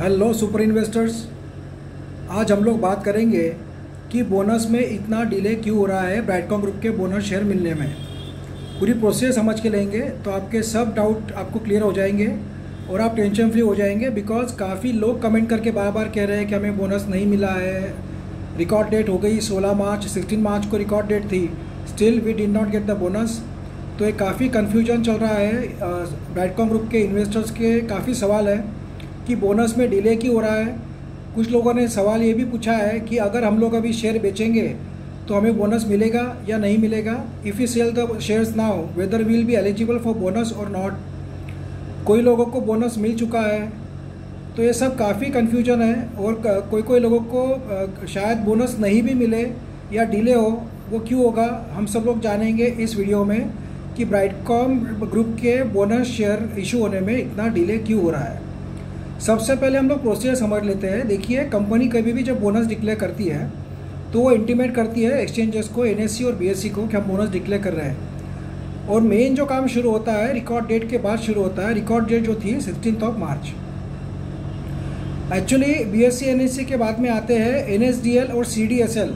Hello super investors. आज हम लोग बात करेंगे कि बोनस में इतना डिले क्यों हो रहा है ब्राइटकॉम ग्रुप के बोनस शेयर मिलने में। पूरी प्रोसेस समझ के लेंगे तो आपके सब डाउट आपको क्लियर हो जाएंगे और आप टेंशन फ्री हो जाएंगे। बिकॉज काफ़ी लोग कमेंट करके बार बार कह रहे हैं कि हमें बोनस नहीं मिला है। रिकॉर्ड डेट हो गई 16 मार्च, 16 मार्च को रिकॉर्ड डेट थी, still we did not get the bonus. तो एक काफ़ी कन्फ्यूजन चल रहा है। ब्राइटकॉम ग्रुप के इन्वेस्टर्स के काफ़ी सवाल है कि बोनस में डिले क्यों हो रहा है। कुछ लोगों ने सवाल ये भी पूछा है कि अगर हम लोग अभी शेयर बेचेंगे तो हमें बोनस मिलेगा या नहीं मिलेगा। If you sell the shares now whether will be eligible for bonus और नॉट। कोई लोगों को बोनस मिल चुका है, तो ये सब काफ़ी कन्फ्यूजन है। और कोई लोगों को शायद बोनस नहीं भी मिले या डिले हो, वो क्यों होगा हम सब लोग जानेंगे इस वीडियो में कि ब्राइटकॉम ग्रुप के बोनस शेयर इशू होने में इतना डिले क्यों हो रहा है। सबसे पहले हम लोग प्रोसीजर समझ लेते हैं। देखिए, कंपनी कभी भी जब बोनस डिक्लेयर करती है तो वो इंटीमेट करती है एक्सचेंजेस को, एनएससी और बीएससी को, कि हम बोनस डिक्लेयर कर रहे हैं। और मेन जो काम शुरू होता है रिकॉर्ड डेट के बाद शुरू होता है। रिकॉर्ड डेट जो थी 16 मार्च। एक्चुअली बीएससी एनएससी के बाद में आते हैं एनएसडीएल और सीडीएसएल।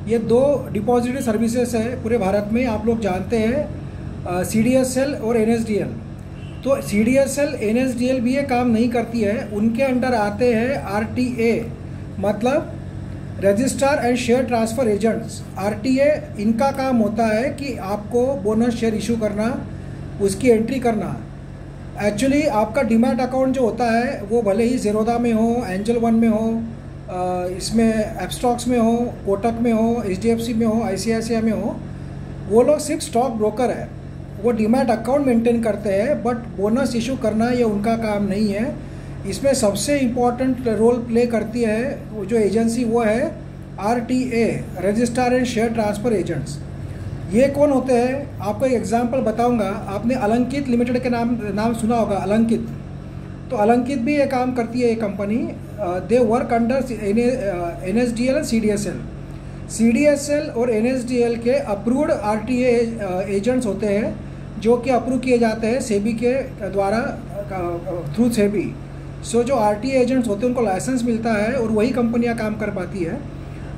ये दो डिपॉजिटरी सर्विसेज है पूरे भारत में, आप लोग जानते हैं सीडीएसएल और एनएसडीएल। तो सीडीएसएल एनएसडीएल भी ये काम नहीं करती है। उनके अंडर आते हैं आरटीए, मतलब registrar and share transfer agents. RTA इनका काम होता है कि आपको बोनस शेयर इशू करना, उसकी एंट्री करना। एक्चुअली आपका डीमैट अकाउंट जो होता है वो भले ही ज़ेरोधा में हो, एंजल वन में हो, इसमें एपस्टॉक्स में हो, कोटक में हो, एचडीएफसी में हो, आईसीआईसीआई में हो, वो लोग सिर्फ स्टॉक ब्रोकर है। वो डीमैट अकाउंट मेंटेन करते हैं, बट बोनस इशू करना ये उनका काम नहीं है। इसमें सबसे इम्पॉर्टेंट रोल प्ले करती है वो जो एजेंसी, वो है RTA, registrar and share transfer agents. ये कौन होते हैं, आपको एक एग्जांपल बताऊंगा। आपने अलंकित लिमिटेड के नाम सुना होगा, अलंकित। तो अलंकित भी ये काम करती है ये company. They work under NSDL and CDSL. CDSL और एनएसडीएल के अप्रूव्ड आरटीए एजेंट्स होते हैं, जो कि अप्रूव किए जाते हैं सेबी के द्वारा, थ्रू सेबी। सो जो आरटीए एजेंट्स होते हैं उनको लाइसेंस मिलता है और वही कंपनियां काम कर पाती है।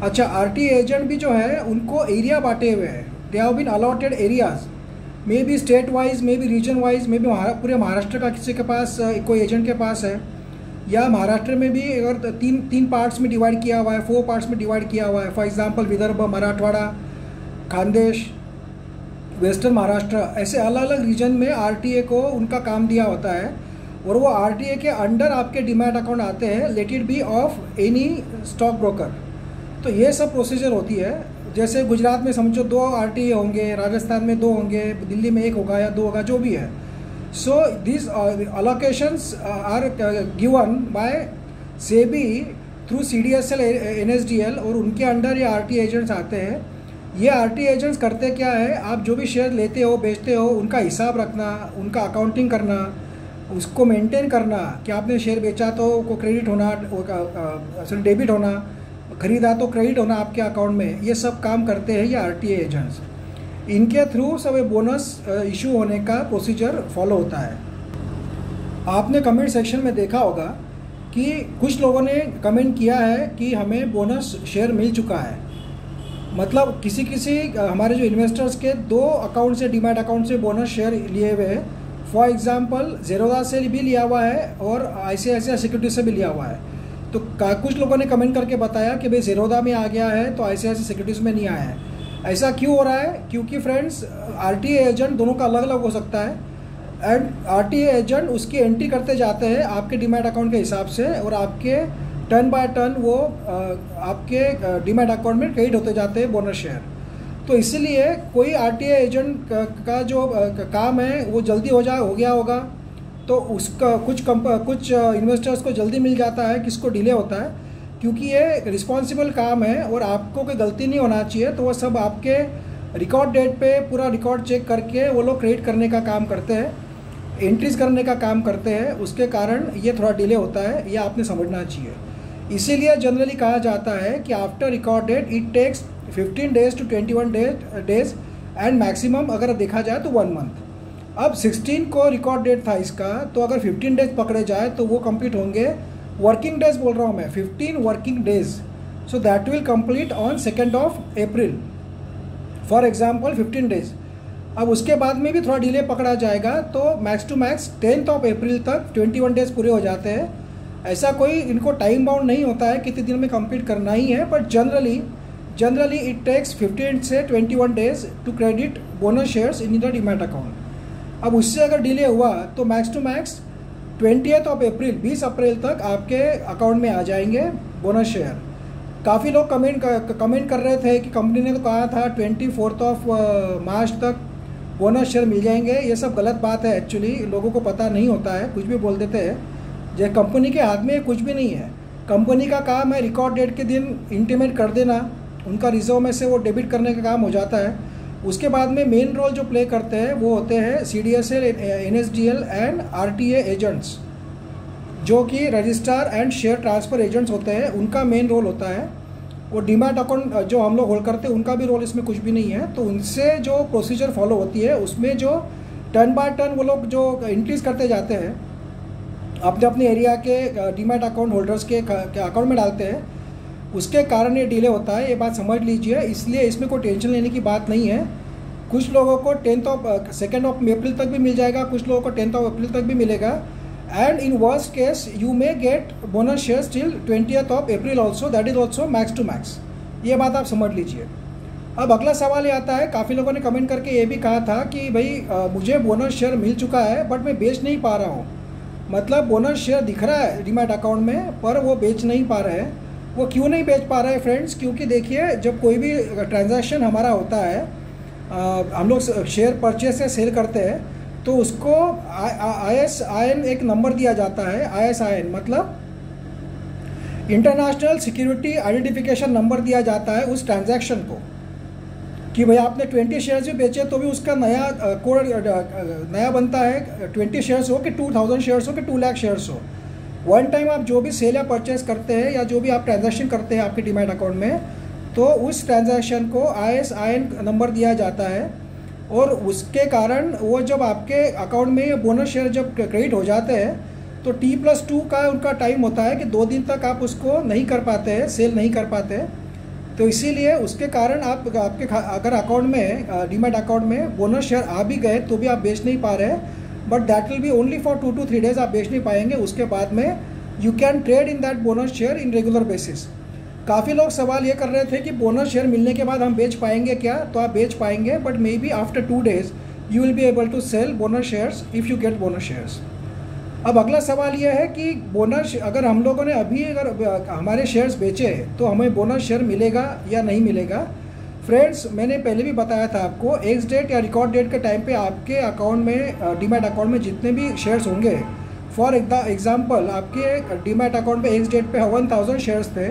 अच्छा, आरटीए एजेंट भी जो है उनको एरिया बांटे हुए हैं। They have been allotted areas, may be state wise, may be region wise, may be पूरे महाराष्ट्र का किसी के पास कोई एजेंट के पास है, या महाराष्ट्र में भी अगर तीन पार्ट्स में डिवाइड किया हुआ है, 4 पार्ट्स में डिवाइड किया हुआ है। For example Vidarbha, Marathwada, Khandesh, western Maharashtra, ऐसे अलग अलग रीजन में आरटीए को उनका काम दिया होता है। और वो आरटीए के अंडर आपके डीमैट अकाउंट आते हैं, let it be of any stock broker. तो ये सब प्रोसीजर होती है। जैसे गुजरात में समझो 2 आरटीए होंगे, राजस्थान में 2 होंगे, दिल्ली में 1 होगा या 2 होगा, जो भी है। So this allocations are given by SEBI through CDSL NSDL, और उनके अंडर ये आरटीए एजेंट्स आते हैं। ये आरटीए एजेंट्स करते क्या है, आप जो भी शेयर लेते हो, बेचते हो, उनका हिसाब रखना, उनका अकाउंटिंग करना, उसको मेंटेन करना कि आपने शेयर बेचा तो को क्रेडिट होना, सॉरी डेबिट होना, खरीदा तो क्रेडिट होना आपके अकाउंट में। ये सब काम करते हैं ये आरटीए एजेंट्स। इनके थ्रू सब बोनस इशू होने का प्रोसीजर फॉलो होता है। आपने कमेंट सेक्शन में देखा होगा कि कुछ लोगों ने कमेंट किया है कि हमें बोनस शेयर मिल चुका है। मतलब किसी हमारे जो इन्वेस्टर्स के 2 अकाउंट से, डीमैट अकाउंट से बोनस शेयर लिए हुए हैं। फॉर एग्जांपल ज़ेरोधा से भी लिया हुआ है और आईसीआईसीआई सिक्योरिटी से भी लिया हुआ है। तो कुछ लोगों ने कमेंट करके बताया कि भाई ज़ेरोधा में आ गया है तो आईसीआईसीआई सिक्योरिटीज़ में नहीं आया है। ऐसा क्यों हो रहा है? क्योंकि फ्रेंड्स, आरटीए एजेंट दोनों का अलग अलग हो सकता है, एंड आरटीए एजेंट उसकी एंट्री करते जाते हैं आपके डीमैट अकाउंट के हिसाब से, और आपके टर्न बाय टर्न वो आपके डीमैट अकाउंट में क्रेडिट होते जाते हैं बोनस शेयर। तो इसीलिए कोई आरटीए एजेंट का जो काम है वो जल्दी हो गया होगा, तो उसका कुछ इन्वेस्टर्स को जल्दी मिल जाता है, किसको डिले होता है। क्योंकि ये रिस्पॉन्सिबल काम है और आपको कोई गलती नहीं होना चाहिए, तो वो सब आपके रिकॉर्ड डेट पे पूरा रिकॉर्ड चेक करके वो लोग क्रिएट करने का काम करते हैं, एंट्रीज करने का काम करते हैं। उसके कारण ये थोड़ा डिले होता है, ये आपने समझना चाहिए। इसीलिए जनरली कहा जाता है कि after record date it takes 15 days to 21 days and maximum अगर देखा जाए तो 1 month। अब 16 को रिकॉर्ड डेट था इसका, तो अगर 15 डेज पकड़े जाए तो वो कंप्लीट होंगे वर्किंग डेज बोल रहा हूँ मैं, 15 working days. So that will complete on 2 April for example 15 days. अब उसके बाद में भी थोड़ा डिले पकड़ा जाएगा तो मैक्स टू मैक्स 10 अप्रैल तक 21 डेज पूरे हो जाते हैं। ऐसा कोई इनको टाइम बाउंड नहीं होता है कितने दिन में कंप्लीट करना ही है, बट जनरली इट टेक्स 15 से 21 days to credit bonus shares in the demat account. अब उससे अगर डिले हुआ तो max to max 20 April 20 April तक आपके अकाउंट में आ जाएंगे बोनस शेयर। काफ़ी लोग कमेंट कर रहे थे कि कंपनी ने तो कहा था 24 मार्च तक बोनस शेयर मिल जाएंगे। ये सब गलत बात है, एक्चुअली लोगों को पता नहीं होता है, कुछ भी बोल देते हैं। जो कंपनी के हाथ में कुछ भी नहीं है। कंपनी का काम है रिकॉर्ड डेट के दिन इंटीमेट कर देना, उनका रिजर्व में से वो डेबिट करने का काम हो जाता है। उसके बाद में मेन रोल जो प्ले करते हैं वो होते हैं CDSL, NSDL and RTA agents, जो कि registrar and share transfer agents होते हैं, उनका मेन रोल होता है। वो डीमैट अकाउंट जो हम लोग होल्ड करते हैं उनका भी रोल इसमें कुछ भी नहीं है। तो उनसे जो प्रोसीजर फॉलो होती है उसमें जो टर्न बाय टर्न वो लोग जो इंक्रीज़ करते जाते हैं अपने अपने एरिया के डीमैट अकाउंट होल्डर्स के अकाउंट में डालते हैं, उसके कारण ये डिले होता है। ये बात समझ लीजिए, इसलिए इसमें कोई टेंशन लेने की बात नहीं है। कुछ लोगों को 2 अप्रैल तक भी मिल जाएगा, कुछ लोगों को 10 अप्रैल तक भी मिलेगा। And in worst case you may get bonus shares till 20 April also, that is also max to max. ये बात आप समझ लीजिए। अब अगला सवाल ये आता है, काफ़ी लोगों ने कमेंट करके ये भी कहा था कि भाई मुझे बोनस शेयर मिल चुका है बट मैं बेच नहीं पा रहा हूँ। मतलब बोनस शेयर दिख रहा है डीमैट अकाउंट में पर वो बेच नहीं पा रहे हैं। वो क्यों नहीं बेच पा रहे हैं फ्रेंड्स? क्योंकि देखिए, जब कोई भी ट्रांजैक्शन हमारा होता है, हम लोग शेयर परचेस या सेल करते हैं तो उसको ISIN एक नंबर दिया जाता है। ISIN मतलब इंटरनेशनल सिक्योरिटी आइडेंटिफिकेशन नंबर दिया जाता है उस ट्रांजैक्शन को, कि भाई आपने 20 शेयर्स भी बेचे तो भी उसका नया कोड नया बनता है। 20 शेयर्स हो कि 2000 शेयर्स हो कि 2 लाख शेयर्स हो, वन टाइम आप जो भी सेल या परचेस करते हैं या जो भी आप ट्रांजैक्शन करते हैं आपके डीमैट अकाउंट में, तो उस ट्रांजैक्शन को ISIN नंबर दिया जाता है। और उसके कारण वो जब आपके अकाउंट में बोनस शेयर जब क्रेडिट हो जाते हैं तो T+2 का उनका टाइम होता है कि 2 दिन तक आप उसको नहीं कर पाते हैं, सेल नहीं कर पाते। तो इसीलिए उसके कारण आपके अगर अकाउंट में डीमैट अकाउंट में बोनस शेयर आ भी गए तो भी आप बेच नहीं पा रहे हैं, but that will be only for 2 to 3 days आप बेच नहीं पाएंगे। उसके बाद में you can trade in that bonus share in regular basis. काफ़ी लोग सवाल ये कर रहे थे कि बोनस शेयर मिलने के बाद हम बेच पाएंगे क्या? तो आप बेच पाएंगे, but may be after 2 days you will be able to sell bonus shares if you get bonus shares. अब अगला सवाल यह है कि बोनस अगर हम लोगों ने अभी अगर हमारे शेयर्स बेचे तो हमें बोनस शेयर मिलेगा या नहीं मिलेगा? फ्रेंड्स, मैंने पहले भी बताया था आपको, एक्स डेट या रिकॉर्ड डेट के टाइम पे आपके अकाउंट में डीमैट अकाउंट में जितने भी शेयर्स होंगे, फॉर एग्जांपल आपके डीमैट अकाउंट पे एक्स डेट पे 1000 शेयर्स थे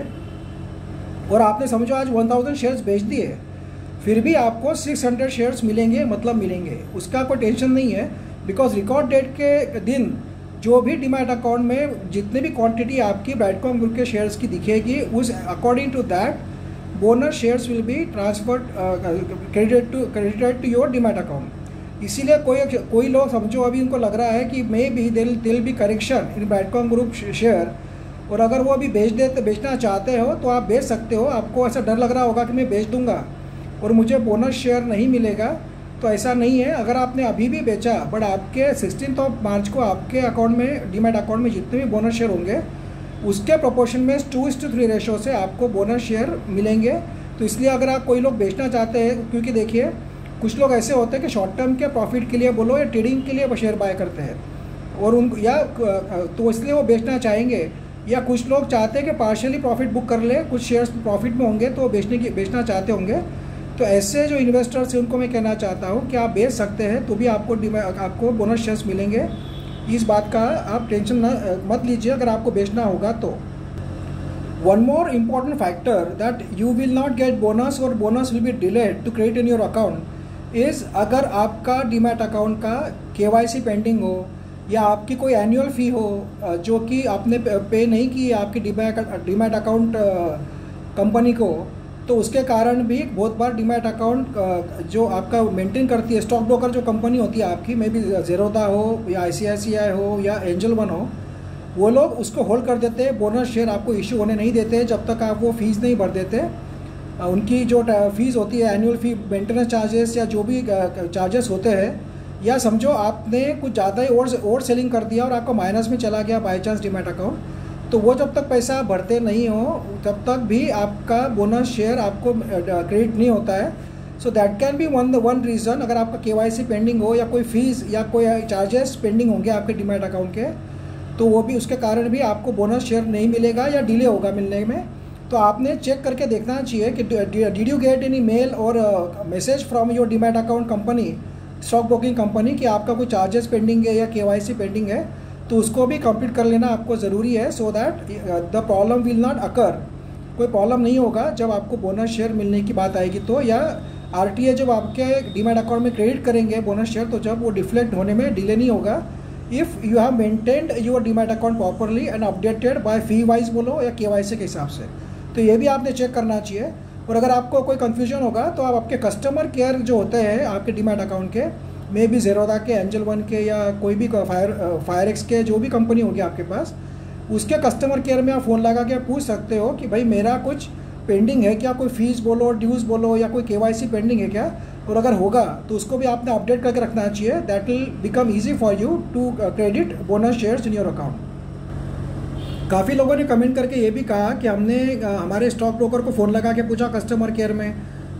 और आपने समझो आज 1000 शेयर्स बेच दिए, फिर भी आपको 600 शेयर्स मिलेंगे, मतलब मिलेंगे, उसका कोई टेंशन नहीं है। बिकॉज रिकॉर्ड डेट के दिन जो भी डीमैट अकाउंट में जितने भी क्वांटिटी आपकी ब्राइटकॉम ग्रुप के शेयर्स की दिखेगी, उस according to that bonus shares will be transferred credited to your demat account. इसीलिए कोई लोग समझो अभी उनको लग रहा है कि may be there'll be correction in Brightcom group share, और अगर वो अभी बेचना चाहते हो तो आप बेच सकते हो। आपको ऐसा डर लग रहा होगा कि मैं बेच दूंगा और मुझे बोनस शेयर नहीं मिलेगा, तो ऐसा नहीं है। अगर आपने अभी भी बेचा बट आपके 16 मार्च को आपके अकाउंट में डीमैट अकाउंट में जितने भी बोनस शेयर होंगे उसके प्रोपोर्शन में 2:3 रेशो से आपको बोनस शेयर मिलेंगे। तो इसलिए अगर आप कोई लोग बेचना चाहते हैं, क्योंकि देखिए कुछ लोग ऐसे होते हैं कि शॉर्ट टर्म के प्रॉफिट के लिए बोलो या ट्रेडिंग के लिए शेयर बाय करते हैं और तो इसलिए वो बेचना चाहेंगे, या कुछ लोग चाहते हैं कि पार्शियली प्रॉफिट बुक कर ले, कुछ शेयर्स प्रॉफिट में होंगे तो बेचना चाहते होंगे। तो ऐसे जो इन्वेस्टर्स हैं उनको मैं कहना चाहता हूँ कि आप बेच सकते हैं तो भी आपको बोनस शेयर्स मिलेंगे। इस बात का आप टेंशन मत लीजिए अगर आपको बेचना होगा तो। One more important factor that you will not get bonus और bonus will be delayed to credit in your account is, अगर आपका डीमैट अकाउंट का KYC पेंडिंग हो या आपकी कोई एनुअल फ़ी हो जो कि आपने पे नहीं की आपकी डीमैट अकाउंट कंपनी को, तो उसके कारण भी बहुत बार डीमैट अकाउंट जो आपका मेंटेन करती है स्टॉक ब्रोकर जो कंपनी होती है आपकी, मे बी ज़ेरोधा हो या ICICI हो या एंजल वन हो, वो लोग उसको होल्ड कर देते हैं, बोनस शेयर आपको इशू होने नहीं देते जब तक आप वो फीस नहीं भर देते। उनकी जो फ़ीस होती है, एनुअल फ़ी, मेंटेनेंस चार्जेस या जो भी चार्जेस होते हैं, या समझो आपने कुछ ज़्यादा ही ओवर सेलिंग कर दिया और आपको माइनस में चला गया बाई चांस डीमैट अकाउंट, तो वो जब तक पैसा भरते नहीं हो तब तक भी आपका बोनस शेयर आपको क्रेडिट नहीं होता है। So that can be one reason. अगर आपका KYC पेंडिंग हो या कोई फ़ीस या कोई चार्जेस पेंडिंग होंगे आपके डीमैट अकाउंट के, तो वो भी उसके कारण भी आपको बोनस शेयर नहीं मिलेगा या डिले होगा मिलने में। तो आपने चेक करके देखना चाहिए कि did you get any mail और message from your demat account company, stock broking company, कि आपका कोई चार्जेस पेंडिंग है या KYC पेंडिंग है, तो उसको भी कंप्लीट कर लेना आपको ज़रूरी है, so that the problem will not occur. कोई प्रॉब्लम नहीं होगा जब आपको बोनस शेयर मिलने की बात आएगी तो, या RTA जब आपके डीमैट अकाउंट में क्रेडिट करेंगे बोनस शेयर, तो जब वो डिफ्लेक्ट होने में डिले नहीं होगा if you have maintained your demat account properly and updated by fee wise बोलो या KYC के हिसाब से। तो ये भी आपने चेक करना चाहिए। और अगर आपको कोई कन्फ्यूजन होगा तो आप आपके कस्टमर केयर जो होते हैं आपके डीमैट अकाउंट के, मे बी ज़ेरोदा के, एंजल वन के, या कोई भी फायरएक्स के, जो भी कंपनी होगी आपके पास, उसके कस्टमर केयर में आप फ़ोन लगा के पूछ सकते हो कि भाई मेरा कुछ पेंडिंग है क्या, कोई फ़ीस बोलो, ड्यूज़ बोलो, या कोई KYC पेंडिंग है क्या। और अगर होगा तो उसको भी आपने अपडेट करके रखना चाहिए। That will become easy for you to credit bonus shares in your account. काफ़ी लोगों ने कमेंट करके ये भी कहा कि हमने हमारे स्टॉक ब्रोकर को फ़ोन लगा के पूछा कस्टमर केयर में,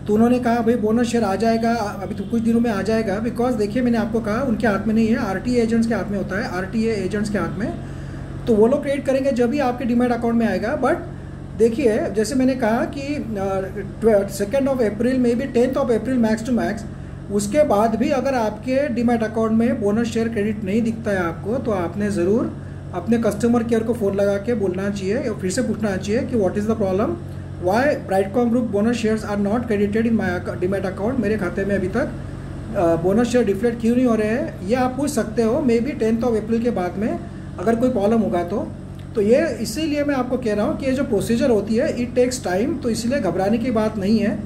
तो उन्होंने कहा भाई बोनस शेयर आ जाएगा, अभी तो कुछ दिनों में आ जाएगा। बिकॉज देखिए मैंने आपको कहा उनके हाथ में नहीं है, RTA एजेंट्स के हाथ में होता है, RTA एजेंट्स के हाथ में। तो वो लोग क्रिएट करेंगे जब भी आपके डीमैट अकाउंट में आएगा। बट देखिए जैसे मैंने कहा कि 2 अप्रैल में भी 10 अप्रैल मैक्स टू मैक्स, उसके बाद भी अगर आपके डीमैट अकाउंट में बोनस शेयर क्रेडिट नहीं दिखता है आपको, तो आपने ज़रूर अपने कस्टमर केयर को फ़ोन लगा के बोलना चाहिए और फिर से पूछना चाहिए कि what is the problem, why Brightcom group bonus shares are not credited in my demat account. मेरे खाते में अभी तक बोनस शेयर डिफ्लेक्ट क्यों नहीं हो रहे हैं, ये आप पूछ सकते हो। मे बी 10 अप्रैल के बाद में अगर कोई प्रॉब्लम होगा तो ये इसीलिए मैं आपको कह रहा हूँ कि ये जो प्रोसीजर होती है इट टेक्स टाइम, तो इसलिए घबराने की बात नहीं है।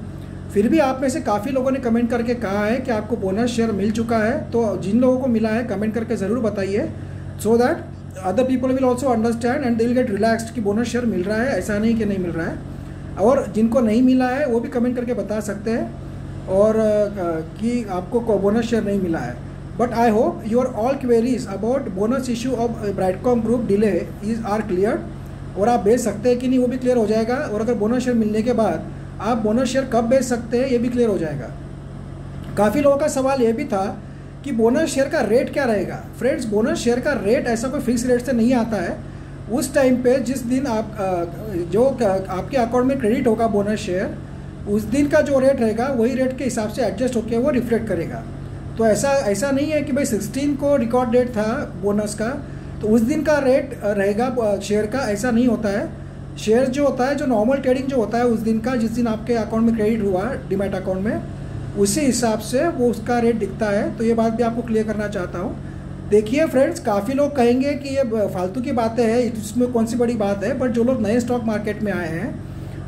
फिर भी आप में से काफ़ी लोगों ने कमेंट करके कहा है कि आपको बोनस शेयर मिल चुका है, तो जिन लोगों को मिला है कमेंट करके ज़रूर बताइए, so that other people will also understand and they will get relaxed कि बोनस शेयर मिल रहा है, ऐसा नहीं कि नहीं मिल रहा है। और जिनको नहीं मिला है वो भी कमेंट करके बता सकते हैं और कि आपको बोनस शेयर नहीं मिला है। But I hope your all queries about bonus issue of Brightcom group delay is are clear, और आप बेच सकते हैं कि नहीं वो भी क्लियर हो जाएगा। और अगर बोनस शेयर मिलने के बाद आप बोनस शेयर कब बेच सकते हैं ये भी क्लियर हो जाएगा। काफ़ी लोगों का सवाल ये भी था कि बोनस शेयर का रेट क्या रहेगा। फ्रेंड्स, बोनस शेयर का रेट ऐसा कोई फिक्स रेट से नहीं आता है। उस टाइम पे जिस दिन आप जो आपके अकाउंट में क्रेडिट होगा बोनस शेयर, उस दिन का जो रेट रहेगा वही रेट के हिसाब से एडजस्ट होकर वो रिफ्लेक्ट करेगा। तो ऐसा नहीं है कि भाई 16 को रिकॉर्ड डेट था बोनस का तो उस दिन का रेट रहेगा शेयर का, ऐसा नहीं होता है। शेयर जो होता है, जो नॉर्मल ट्रेडिंग जो होता है उस दिन का, जिस दिन आपके अकाउंट में क्रेडिट हुआ डीमैट अकाउंट में, उसी हिसाब से वो उसका रेट दिखता है। तो ये बात भी आपको क्लियर करना चाहता हूँ। देखिए फ्रेंड्स, काफ़ी लोग कहेंगे कि ये फालतू की बातें हैं, इसमें कौन सी बड़ी बात है। बट जो लोग नए स्टॉक मार्केट में आए हैं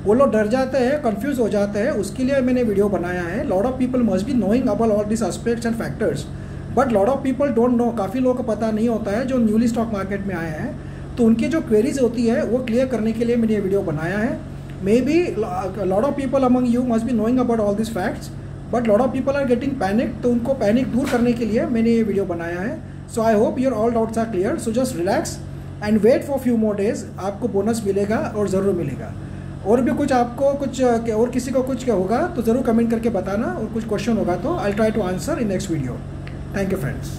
वो लोग डर जाते हैं, कंफ्यूज हो जाते हैं, उसके लिए मैंने वीडियो बनाया है। Lot of people must be knowing about all this aspects and factors, but lot of people don't know. काफ़ी लोगों को पता नहीं होता है जो न्यूली स्टॉक मार्केट में आए हैं, तो उनकी जो क्वेरीज होती है वो क्लियर करने के लिए मैंने ये वीडियो बनाया है। May be lot of people among you must be knowing about all this facts, but lot of people are getting panic, तो उनको पैनिक दूर करने के लिए मैंने ये वीडियो बनाया है। So I hope your all doubts are clear. So just relax and wait for few more days, आपको बोनस मिलेगा और ज़रूर मिलेगा। और भी कुछ आपको कुछ और किसी को कुछ होगा तो ज़रूर कमेंट करके बताना, और कुछ क्वेश्चन होगा तो I try to answer in next video. Thank you friends.